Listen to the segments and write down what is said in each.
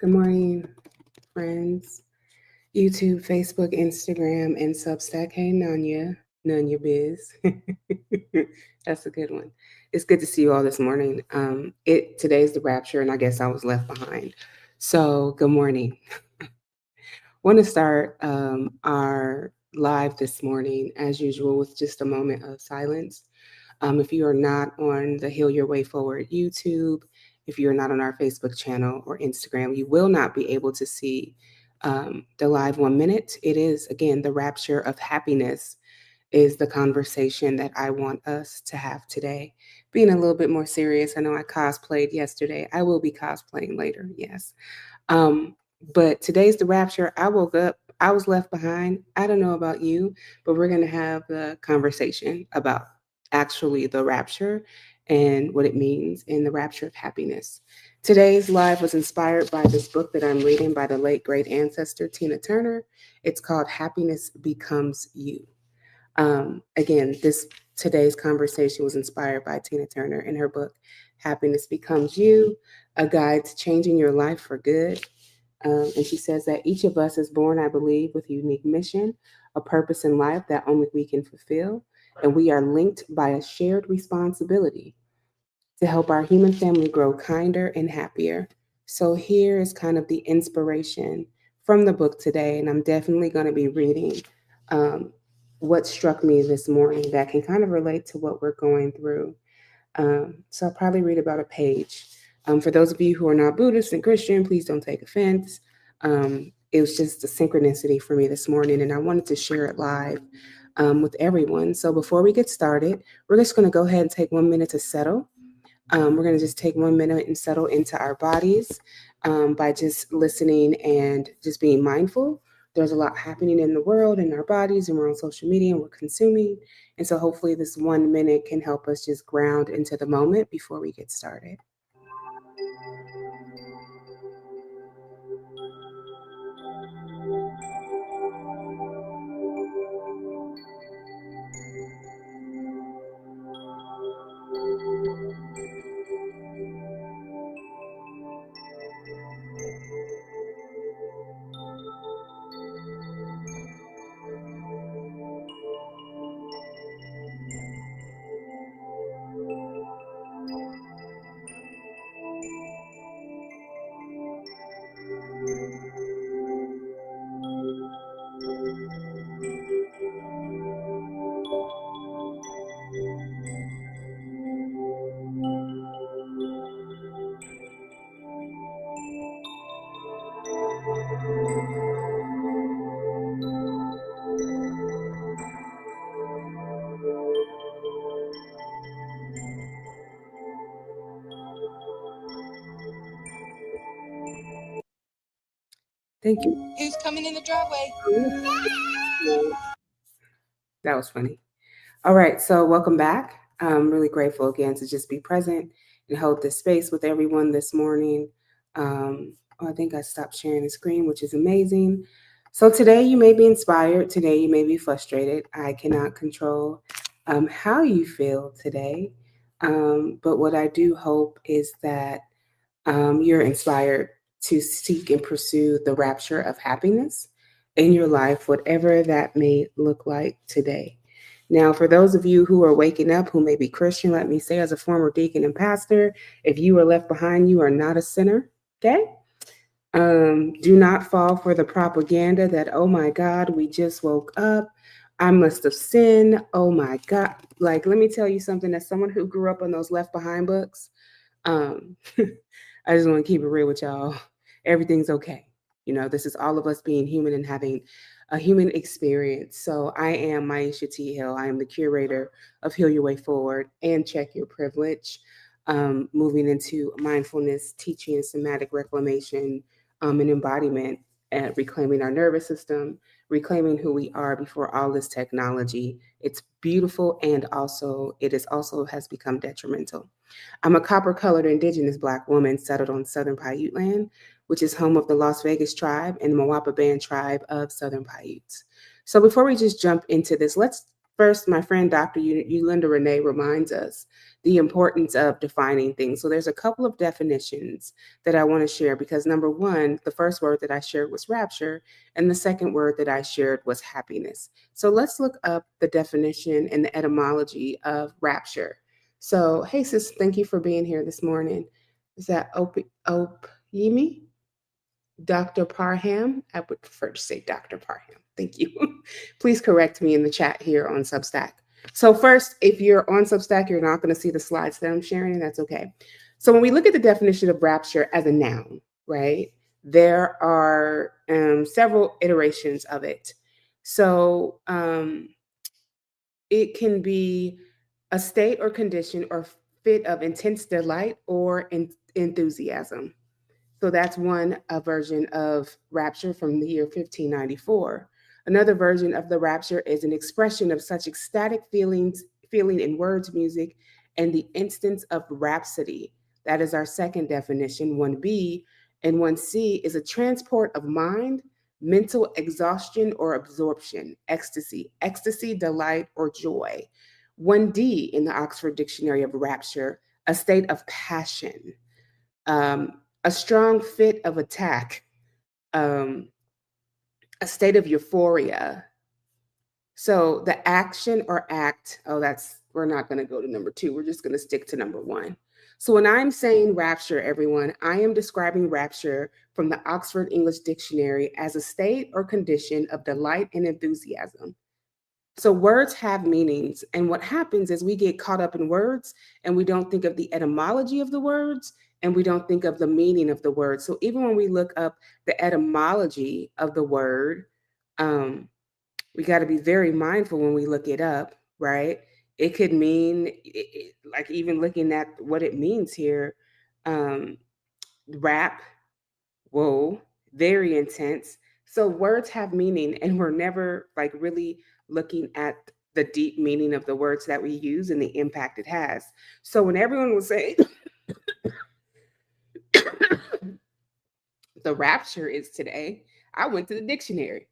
Good morning, friends. YouTube, Facebook, Instagram, and Substack. Hey, Nanya Biz. That's a good one. It's good to see you all this morning. Today's the Rapture, and I guess I was left behind. So, good morning. Want to start our live this morning, as usual, with just a moment of silence. If you are not on the Heal Your Way Forward YouTube, if you're not on our Facebook channel or Instagram, you will not be able to see the live 1 minute. It is, again, the Rapture of Happiness is the conversation that I want us to have today. Being a little bit more serious, I know I cosplayed yesterday. I will be cosplaying later, yes. Um, but today's the Rapture. I woke up, I was left behind. I don't know about you, but we're going to have the conversation about actually the rapture and what it means in the rapture of happiness. Today's live was inspired by this book that I'm reading by the late great ancestor Tina Turner. It's called Happiness Becomes You. Again, this today's conversation was inspired by Tina Turner in her book Happiness Becomes You, a guide to changing your life for good. And she says that each of us is born, I believe, with a unique mission, a purpose in life that only we can fulfill. And we are linked by a shared responsibility to help our human family grow kinder and happier. So here is kind of the inspiration from the book today. And I'm definitely going to be reading um, what struck me this morning that can kind of relate to what we're going through. So I'll probably read about a page. For those of you who are not Buddhist and Christian, please don't take offense. It was just a synchronicity for me this morning, and I wanted to share it live with everyone. So before we get started, we're just going to go ahead and take 1 minute to settle. We're going to just take 1 minute and settle into our bodies by just listening and just being mindful. There's a lot happening in the world, in our bodies, and we're on social media and we're consuming. And so hopefully this 1 minute can help us just ground into the moment before we get started. Thank you. Who's coming in the driveway? That was funny. All right, so welcome back. I'm really grateful again to just be present and hold this space with everyone this morning. I think I stopped sharing the screen, which is amazing. So today you may be inspired. Today you may be frustrated. I cannot control how you feel today. But what I do hope is that you're inspired to seek and pursue the rapture of happiness in your life, whatever that may look like today. Now, for those of you who are waking up, who may be Christian, let me say, as a former deacon and pastor, if you are left behind, you are not a sinner. Okay? Do not fall for the propaganda that, oh my God, we just woke up. I must have sinned. Oh my God. Like, let me tell you something, as someone who grew up on those Left Behind books, um, I just want to keep it real with y'all. Everything's okay. This is all of us being human and having a human experience. So I am Maisha T. Hill. I am the curator of Heal Your Way Forward and Check Your Privilege, moving into mindfulness, teaching, somatic reclamation, and embodiment, and reclaiming our nervous system, reclaiming who we are before all this technology. It's beautiful, and also has become detrimental. I'm a copper-colored indigenous Black woman settled on Southern Paiute land, which is home of the Las Vegas tribe and Mawapa Band tribe of Southern Paiutes. So before we just jump into this, let's First, my friend Dr. Linda Renee reminds us the importance of defining things. So there's a couple of definitions that I want to share because number one, the first word that I shared was rapture, and the second word that I shared was happiness. So let's look up the definition and the etymology of rapture. So, hey sis, thank you for being here this morning. Is that Opyemi? Dr. Parham. I would prefer to say Dr. Parham. Thank you. Please correct me in the chat here on Substack. So, first, if you're on Substack, you're not going to see the slides that I'm sharing, and that's okay. So, when we look at the definition of rapture as a noun, right, there are several iterations of it. So, it can be a state or condition or fit of intense delight or enthusiasm. So that's one version of rapture from the year 1594. Another version of the rapture is an expression of such ecstatic feeling in words, music, and the instance of rhapsody. That is our second definition. 1B and 1C is a transport of mind, mental exhaustion or absorption, ecstasy, delight, or joy. 1D in the Oxford Dictionary of Rapture, a state of passion, um, a strong fit of attack, um, a state of euphoria. So the action or act, we're not going to go to number two. We're just going to stick to number one. So when I'm saying rapture, everyone, I am describing rapture from the Oxford English Dictionary as a state or condition of delight and enthusiasm. So words have meanings. And what happens is we get caught up in words and we don't think of the etymology of the words and we don't think of the meaning of the word. So even when we look up the etymology of the word, um, we got to be very mindful when we look it up, right? It could mean, like even looking at what it means here, um, rap, whoa, very intense. So words have meaning, and we're never like really looking at the deep meaning of the words that we use and the impact it has. So when everyone was saying the rapture is today, I went to the dictionary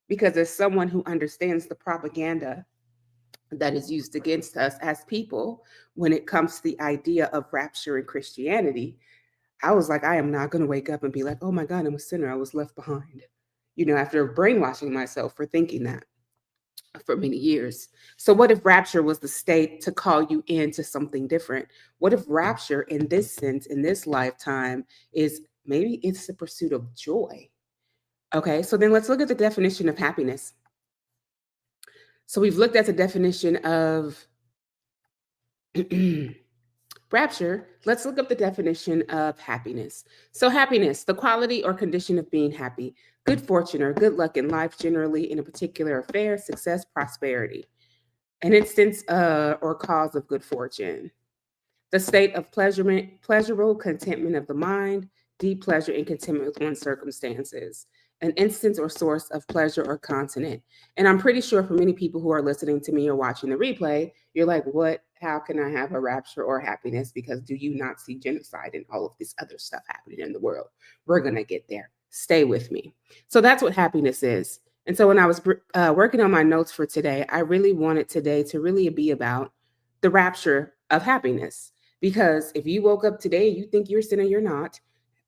because as someone who understands the propaganda that is used against us as people when it comes to the idea of rapture in Christianity, I was like, I am not going to wake up and be like, oh my God, I'm a sinner. I was left behind, after brainwashing myself for thinking that for many years. So, what if rapture was the state to call you into something different? What if rapture, in this sense, in this lifetime, is maybe it's the pursuit of joy? Okay, so then let's look at the definition of happiness. So, we've looked at the definition of rapture. Let's look up the definition of happiness. So, happiness, the quality or condition of being happy, good fortune or good luck in life, generally in a particular affair, success, prosperity, an instance or cause of good fortune. The state of pleasurable contentment of the mind, deep pleasure and contentment with one's circumstances, an instance or source of pleasure or content. And I'm pretty sure for many people who are listening to me or watching the replay, you're like, what? How can I have a rapture or happiness? Because do you not see genocide and all of this other stuff happening in the world? We're going to get there. Stay with me. So that's what happiness is. And so when I was working on my notes for today, I really wanted today to really be about the rapture of happiness. Because if you woke up today and you think you're a sinner, you're not.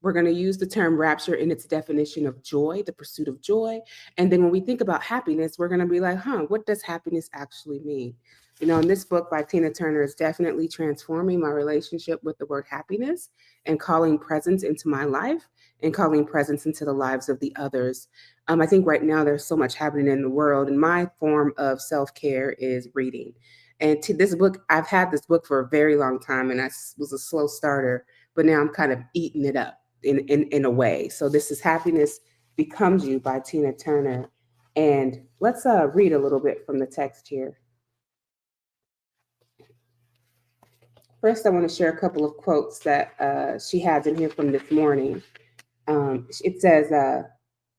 We're going to use the term rapture in its definition of joy, the pursuit of joy. And then when we think about happiness, we're going to be like, what does happiness actually mean? And this book by Tina Turner is definitely transforming my relationship with the word happiness and calling presence into my life and calling presence into the lives of the others. I think right now there's so much happening in the world, and my form of self-care is reading. And to this book, I've had this book for a very long time, and I was a slow starter, but now I'm kind of eating it up in a way. So this is Happiness Becomes You by Tina Turner. And let's read a little bit from the text here. First, I want to share a couple of quotes that she has in here from this morning. It says,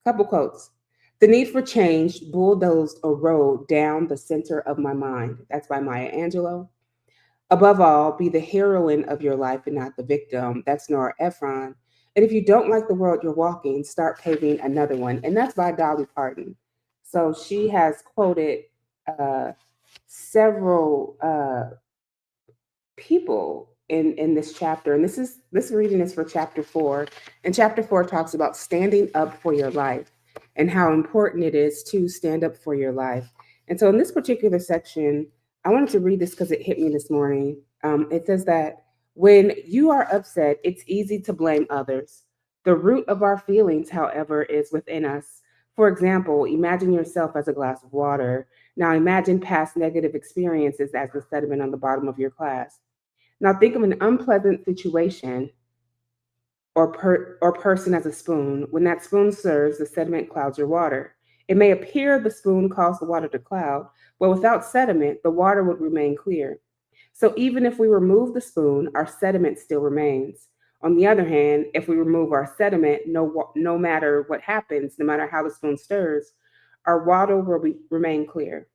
couple quotes. The need for change bulldozed a road down the center of my mind. That's by Maya Angelou. Above all, be the heroine of your life and not the victim. That's Nora Ephron. And if you don't like the world you're walking, start paving another one. And that's by Dolly Parton. So she has quoted several people in this chapter, and this reading is for chapter 4. And chapter 4 talks about standing up for your life and how important it is to stand up for your life. And so in this particular section, I wanted to read this because it hit me this morning. It says that when you are upset, it's easy to blame others. The root of our feelings, however, is within us. For example, imagine yourself as a glass of water. Now imagine past negative experiences as the sediment on the bottom of your glass. Now think of an unpleasant situation or person as a spoon. When that spoon serves, the sediment clouds your water. It may appear the spoon caused the water to cloud, but without sediment, the water would remain clear. So even if we remove the spoon, our sediment still remains. On the other hand, if we remove our sediment, no matter what happens, no matter how the spoon stirs, our water will remain clear.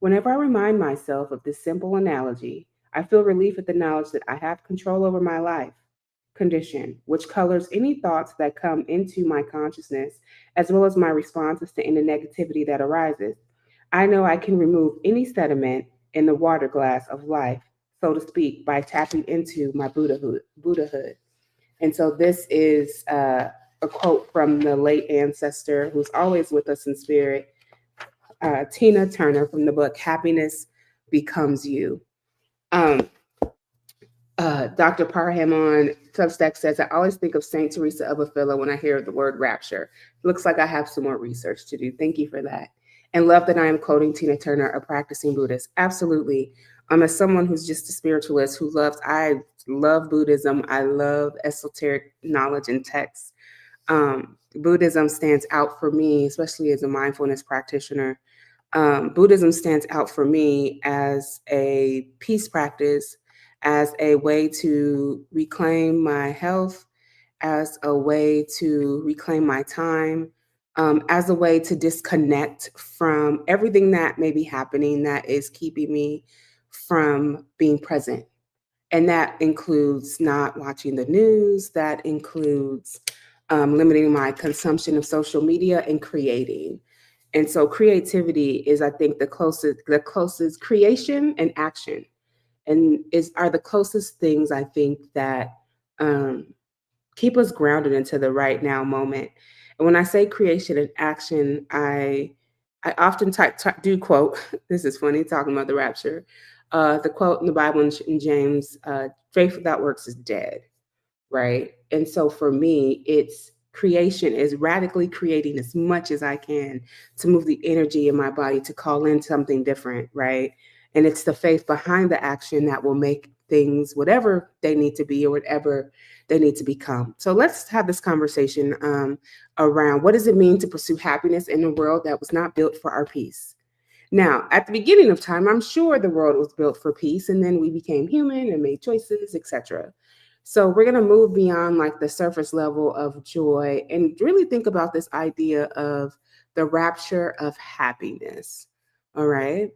Whenever I remind myself of this simple analogy, I feel relief at the knowledge that I have control over my life condition, which colors any thoughts that come into my consciousness, as well as my responses to any negativity that arises. I know I can remove any sediment in the water glass of life, so to speak, by tapping into my Buddhahood. And so this is a quote from the late ancestor who's always with us in spirit, Tina Turner, from the book Happiness Becomes You. Um, Dr. Parham on Substack says, I always think of St. Teresa of Avila when I hear the word rapture. Looks like I have some more research to do. Thank you for that. And love that I am quoting Tina Turner, a practicing Buddhist. Absolutely. As someone who's just a spiritualist I love Buddhism. I love esoteric knowledge and texts. Buddhism stands out for me, especially as a mindfulness practitioner. Buddhism stands out for me as a peace practice, as a way to reclaim my health, as a way to reclaim my time, as a way to disconnect from everything that may be happening that is keeping me from being present. And that includes not watching the news, that includes limiting my consumption of social media and creating. And so creativity is, I think, the closest creation and action, and are the closest things I think that um, keep us grounded into the right now moment. And when I say creation and action, I often do quote. This is funny talking about the rapture. The quote in the Bible in James, "Faith without works is dead." Right? And so for me, it's creation is radically creating as much as I can to move the energy in my body to call in something different, right? And it's the faith behind the action that will make things whatever they need to be or whatever they need to become. So let's have this conversation around what does it mean to pursue happiness in a world that was not built for our peace? Now, at the beginning of time, I'm sure the world was built for peace, and then we became human and made choices, etc. So we're going to move beyond like the surface level of joy and really think about this idea of the rapture of happiness. All right.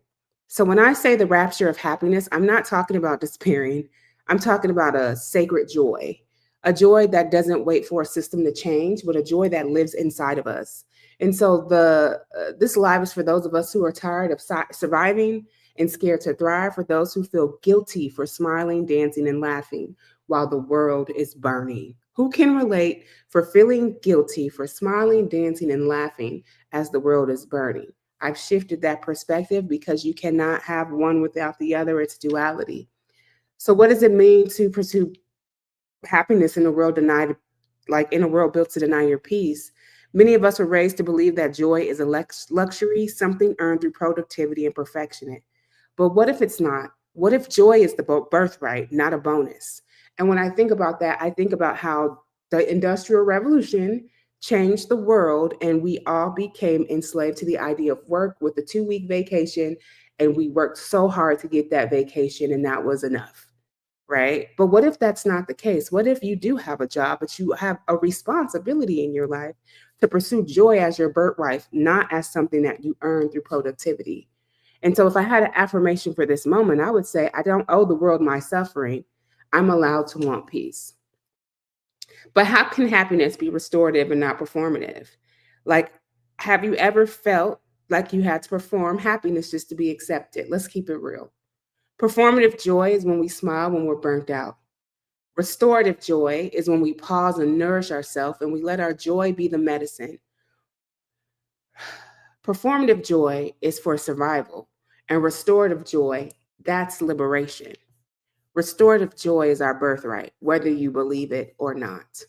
So when I say the rapture of happiness, I'm not talking about despairing. I'm talking about a sacred joy, a joy that doesn't wait for a system to change, but a joy that lives inside of us. And so the this live is for those of us who are tired of surviving and scared to thrive, for those who feel guilty for smiling, dancing, and laughing while the world is burning. Who can relate for feeling guilty for smiling, dancing, and laughing as the world is burning? I've shifted that perspective because you cannot have one without the other. It's duality. So, what does it mean to pursue happiness in a world denied, like in a world built to deny your peace? Many of us were raised to believe that joy is a luxury, something earned through productivity and perfection. But what if it's not? What if joy is the birthright, not a bonus? And when I think about that, I think about how the Industrial Revolution changed the world and we all became enslaved to the idea of work with a 2-week vacation. And we worked so hard to get that vacation, and that was enough. Right. But what if that's not the case? What if you do have a job, but you have a responsibility in your life to pursue joy as your birthright, not as something that you earn through productivity? And so if I had an affirmation for this moment, I would say, I don't owe the world my suffering. I'm allowed to want peace. But how can happiness be restorative and not performative? Like, have you ever felt like you had to perform happiness just to be accepted. Let's keep it real. Performative joy is when we smile when we're burnt out. Restorative joy is when we pause and nourish ourselves and we let our joy be the medicine. Performative joy is for survival, and restorative joy, that's liberation. Restorative joy is our birthright, whether you believe it or not.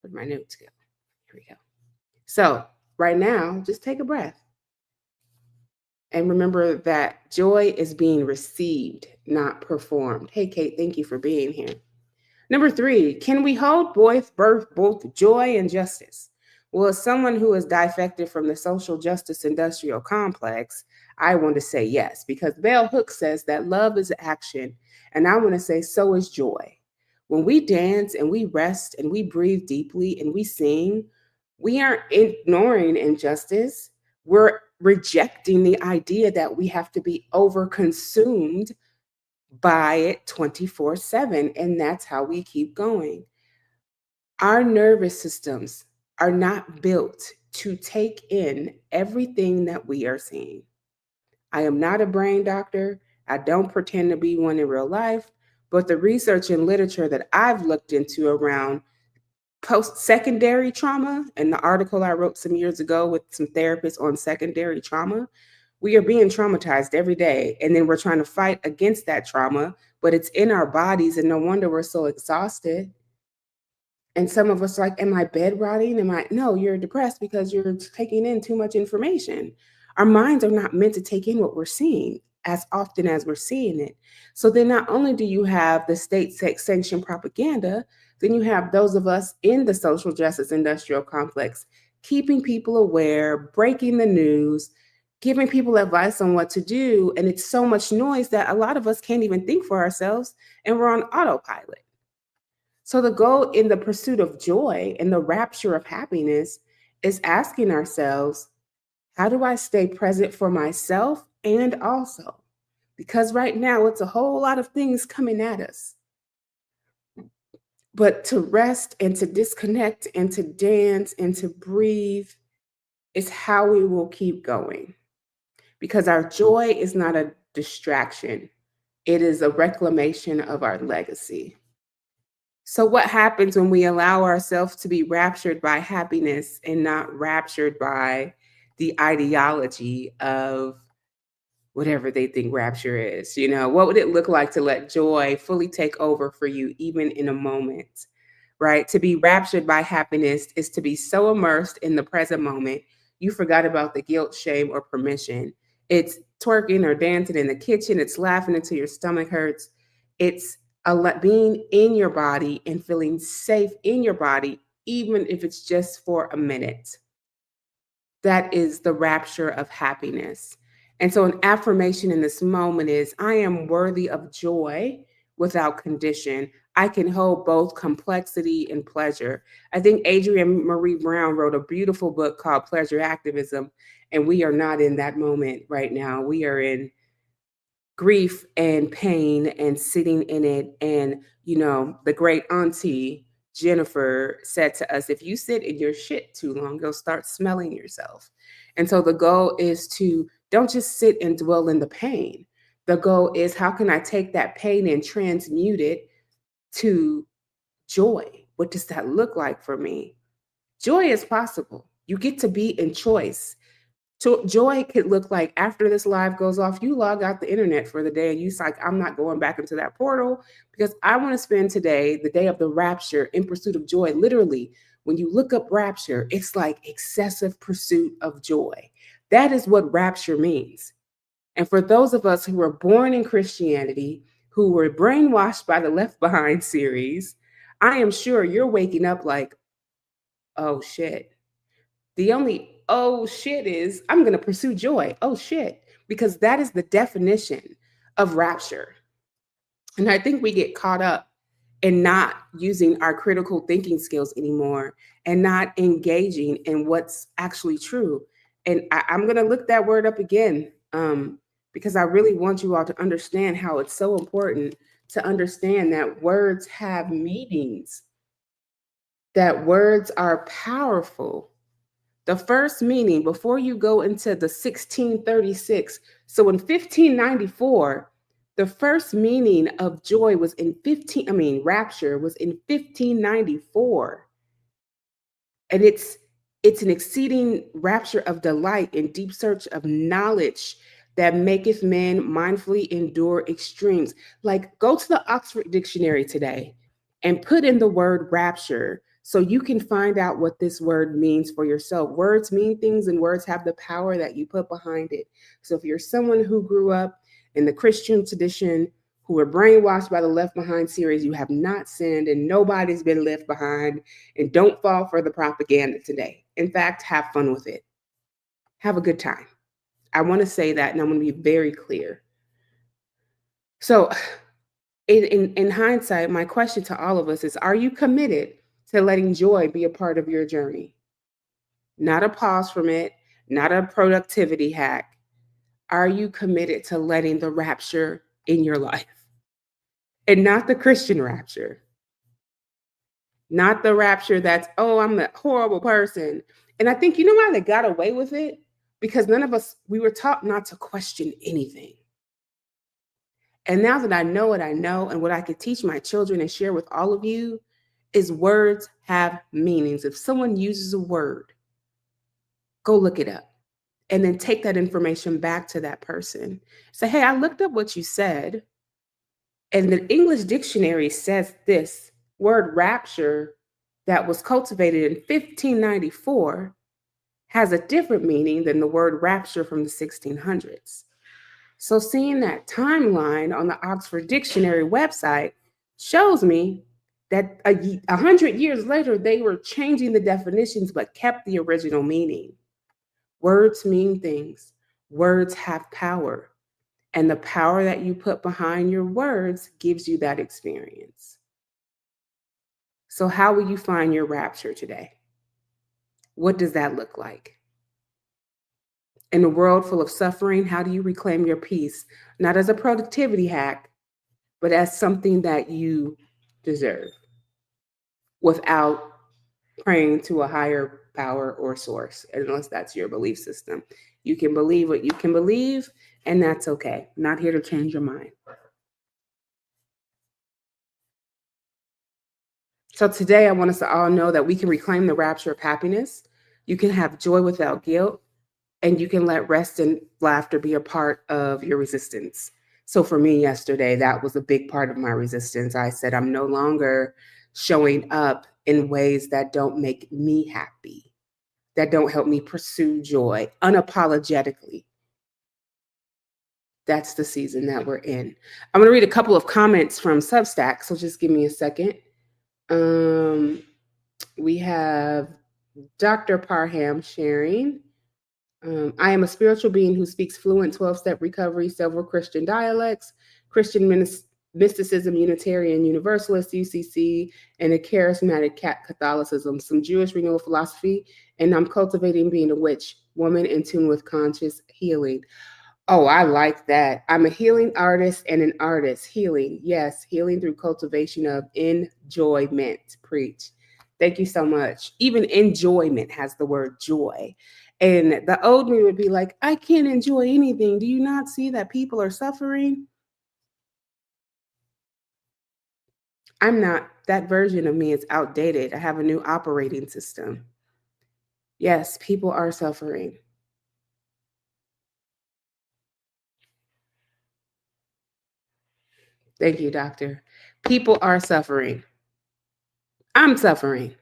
Where'd my notes go? Here we go. So, right now, just take a breath and remember that joy is being received, not performed. Hey, Kate, thank you for being here. Number 3, can we hold both joy and justice? Well, as someone who is defected from the social justice industrial complex, I want to say yes, because Bell Hooks says that love is action, and I want to say so is joy. When we dance and we rest and we breathe deeply and we sing, we aren't ignoring injustice. We're rejecting the idea that we have to be overconsumed by it 24/7. And that's how we keep going. Our nervous systems are not built to take in everything that we are seeing. I am not a brain doctor. I don't pretend to be one in real life. But the research and literature that I've looked into around post secondary trauma, and the article I wrote some years ago with some therapists on secondary trauma, we are being traumatized every day. And then we're trying to fight against that trauma, but it's in our bodies. And no wonder we're so exhausted. And some of us are like, am I bed rotting? No, you're depressed because you're taking in too much information. Our minds are not meant to take in what we're seeing as often as we're seeing it. So then not only do you have the state sanctioned propaganda, then you have those of us in the social justice industrial complex keeping people aware, breaking the news, giving people advice on what to do. And it's so much noise that a lot of us can't even think for ourselves and we're on autopilot. So, the goal in the pursuit of joy and the rapture of happiness is asking ourselves, how do I stay present for myself and also? Because right now it's a whole lot of things coming at us. But to rest and to disconnect and to dance and to breathe is how we will keep going. Because our joy is not a distraction, it is a reclamation of our legacy. So, what happens when we allow ourselves to be raptured by happiness and not raptured by the ideology of whatever they think rapture is? What would it look like to let joy fully take over for you, even in a moment? Right? To be raptured by happiness is to be so immersed in the present moment, you forgot about the guilt, shame, or permission. It's twerking or dancing in the kitchen, it's laughing until your stomach hurts. It's being in your body and feeling safe in your body, even if it's just for a minute. That is the rapture of happiness. And so, an affirmation in this moment is I am worthy of joy without condition. I can hold both complexity and pleasure. I think Adrienne Marie Brown wrote a beautiful book called Pleasure Activism, and we are not in that moment right now. We are in grief and pain and sitting in it. And, the great auntie Jennifer said to us, if you sit in your shit too long, you'll start smelling yourself. And so the goal is to don't just sit and dwell in the pain. The goal is how can I take that pain and transmute it to joy? What does that look like for me? Joy is possible. You get to be in choice. So joy could look like after this live goes off, you log out the internet for the day and you like, I'm not going back into that portal because I want to spend today, the day of the rapture, in pursuit of joy. Literally, when you look up rapture, it's like excessive pursuit of joy. That is what rapture means. And for those of us who were born in Christianity, who were brainwashed by the Left Behind series, I am sure you're waking up like, oh shit. The only oh shit is I'm going to pursue joy. Oh shit. Because that is the definition of rapture. And I think we get caught up in not using our critical thinking skills anymore and not engaging in what's actually true. And I'm going to look that word up again because I really want you all to understand how it's so important to understand that words have meanings, that words are powerful. The first meaning, before you go into the 1636, so in 1594, the first meaning of joy was in rapture was in 1594. And it's an exceeding rapture of delight and deep search of knowledge that maketh men mindfully endure extremes. Like, go to the Oxford Dictionary today and put in the word rapture so you can find out what this word means for yourself. Words mean things, and words have the power that you put behind it. So if you're someone who grew up in the Christian tradition, who were brainwashed by the Left Behind series, you have not sinned and nobody's been left behind. And don't fall for the propaganda today. In fact, have fun with it. Have a good time. I want to say that, and I'm going to be very clear. So, in hindsight, my question to all of us is, are you committed to letting joy be a part of your journey? Not a pause from it, not a productivity hack. Are you committed to letting the rapture in your life? And not the Christian rapture, not the rapture that's, oh, I'm a horrible person. And I think, you know why they got away with it? Because none of us, we were taught not to question anything. And now that I know what I know, and what I could teach my children and share with all of you is, words have meanings. If someone uses a word, go look it up and then take that information back to that person. Say, hey, I looked up what you said, and the English dictionary says this word rapture that was cultivated in 1594 has a different meaning than the word rapture from the 1600s. So seeing that timeline on the Oxford Dictionary website shows me that 100 years later, they were changing the definitions but kept the original meaning. Words mean things. Words have power. And the power that you put behind your words gives you that experience. So how will you find your rapture today? What does that look like? In a world full of suffering, how do you reclaim your peace? Not as a productivity hack, but as something that you deserve, without praying to a higher power or source, unless that's your belief system. You can believe what you can believe, and that's okay. I'm not here to change your mind. So today, I want us to all know that we can reclaim the rapture of happiness. You can have joy without guilt, and you can let rest and laughter be a part of your resistance. So for me yesterday, that was a big part of my resistance. I said, I'm no longer showing up in ways that don't make me happy, that don't help me pursue joy unapologetically. That's the season that we're in. I'm going to read a couple of comments from Substack, so just give me a second. We have Dr. Parham sharing. I am a spiritual being who speaks fluent 12-step recovery, several Christian dialects, Christian mysticism, Unitarian Universalist, UCC, and a charismatic Catholicism, some Jewish renewal philosophy, and I'm cultivating being a witch, woman in tune with conscious healing. Oh, I like that. I'm a healing artist and an artist. Healing, yes, healing through cultivation of enjoyment. Preach. Thank you so much. Even enjoyment has the word joy. And the old me would be like, I can't enjoy anything. Do you not see that people are suffering? I'm not. That version of me is outdated. I have a new operating system. Yes, people are suffering. Thank you, doctor. People are suffering. I'm suffering.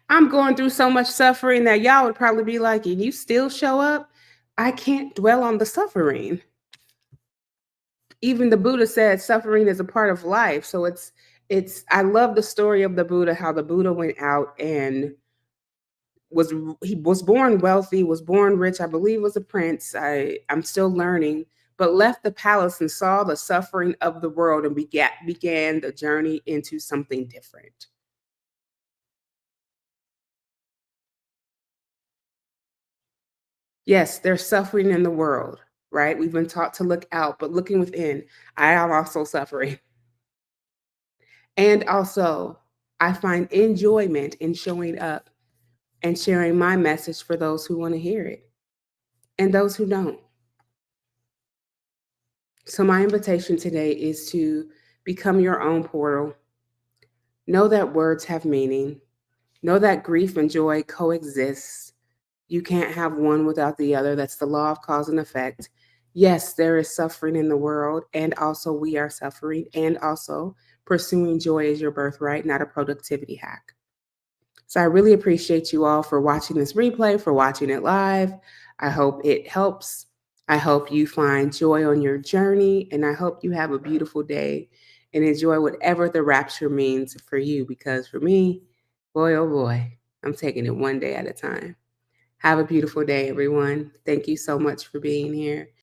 I'm going through so much suffering that y'all would probably be like, and you still show up? I can't dwell on the suffering. Even the Buddha said suffering is a part of life. So I love the story of the Buddha, how the Buddha went out and he was born wealthy, was born rich, I believe was a prince. I'm still learning, but left the palace and saw the suffering of the world and began the journey into something different. Yes, there's suffering in the world, right? We've been taught to look out, but looking within, I am also suffering. And also, I find enjoyment in showing up and sharing my message for those who want to hear it and those who don't. So, my invitation today is to become your own portal. Know that words have meaning. Know that grief and joy coexist. You can't have one without the other. That's the law of cause and effect. Yes, there is suffering in the world, and also we are suffering, and also pursuing joy is your birthright, not a productivity hack. So I really appreciate you all for watching this replay, for watching it live. I hope it helps. I hope you find joy on your journey, and I hope you have a beautiful day and enjoy whatever the rapture means for you, because for me, boy, oh boy, I'm taking it one day at a time. Have a beautiful day, everyone. Thank you so much for being here.